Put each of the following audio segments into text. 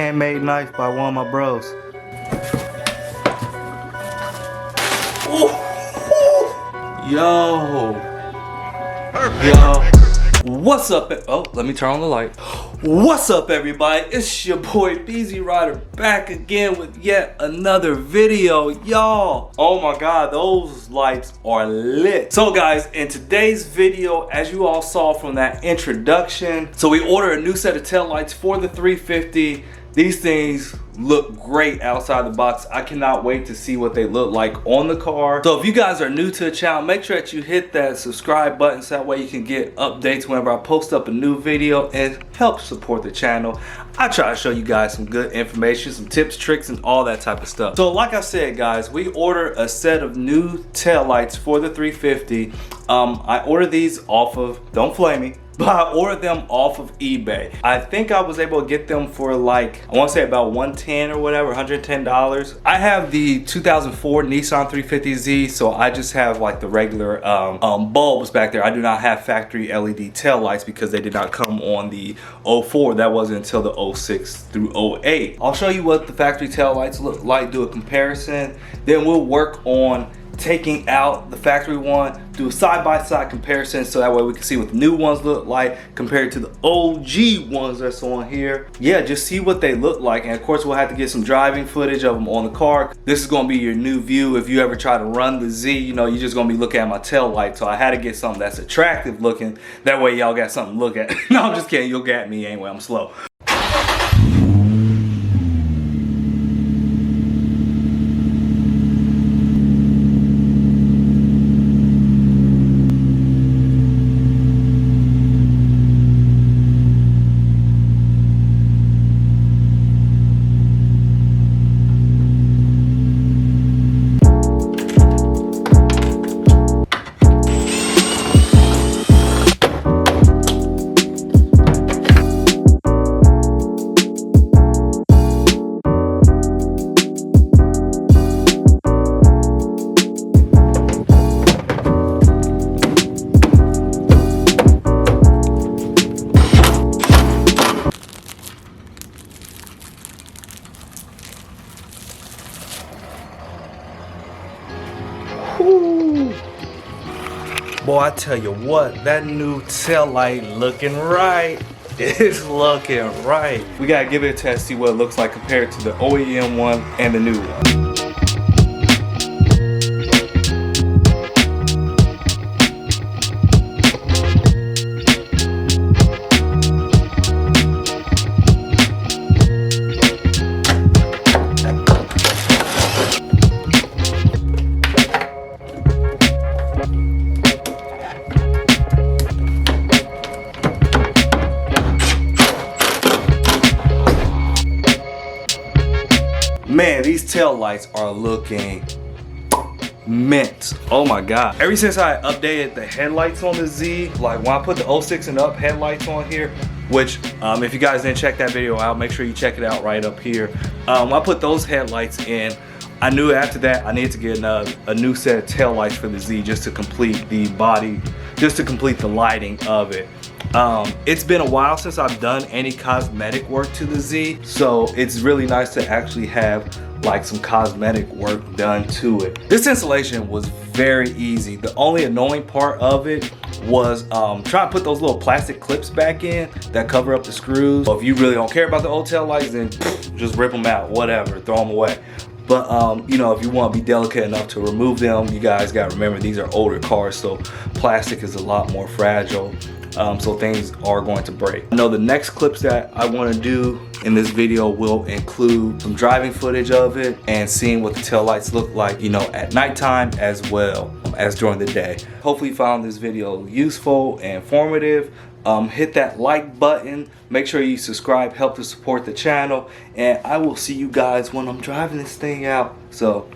handmade knife by one of my bros. Ooh. Yo. What's up? Oh, let me turn on the light. What's up, everybody? It's your boy BZ Rider back again with yet another video, y'all. Oh my god, those lights are lit. So guys, in today's video, as you all saw from that introduction, so we ordered a new set of tail lights for the 350. These things look great outside the box. I cannot wait to see what they look like on the car. So if you guys are new to the channel, make sure that you hit that subscribe button so that way you can get updates whenever I post up a new video and help support the channel. I try to show you guys some good information, some tips, tricks, and all that type of stuff. So like I said, guys, we ordered a set of new tail lights for the 350. I ordered these off of, don't flame me, but I ordered them off of eBay. I think I was able to get them for like, I want to say about $110 or whatever, $110. I have the 2004 Nissan 350Z, so I just have like the regular bulbs back there. I do not have factory LED tail lights because they did not come on the 04. That wasn't until the 06 through 08. I'll show you what the factory tail lights look like, do a comparison. Then we'll work on taking out the factory one, do a side-by-side comparison so that way we can see what the new ones look like compared to the OG ones that's on here. Yeah, just see what they look like, and of course we'll have to get some driving footage of them on the car. This is gonna be your new view if you ever try to run the Z. You know, you're just gonna be looking at my tail light, so I had to get something that's attractive looking. That way y'all got something to look at. No, I'm just kidding, you'll get me anyway, I'm slow. Boy, I tell you what, that new tail light looking right. It's looking right. We gotta give it a test, see what it looks like compared to the OEM one and the new one. Man, these tail lights are looking mint. Oh my god. Ever since I updated the headlights on the Z, like when I put the 06 and up headlights on here, which if you guys didn't check that video out, make sure you check it out right up here. When I put those headlights in, I knew after that I needed to get a new set of tail lights for the Z just to complete the body, just to complete the lighting of it. It's been a while since I've done any cosmetic work to the Z, so it's really nice to actually have like some cosmetic work done to it. This installation was very easy. The only annoying part of it was trying to put those little plastic clips back in that cover up the screws. So if you really don't care about the old tail lights, then just rip them out, whatever, throw them away. But you know, if you want to be delicate enough to remove them, you guys got to remember these are older cars, so plastic is a lot more fragile. So things are going to break. I know the next clips that I want to do in this video will include some driving footage of it and seeing what the tail lights look like, you know, at nighttime as well as during the day. Hopefully you found this video useful and informative. Hit that like button, make sure you subscribe, help to support the channel, and I will see you guys when I'm driving this thing out. So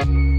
Bye.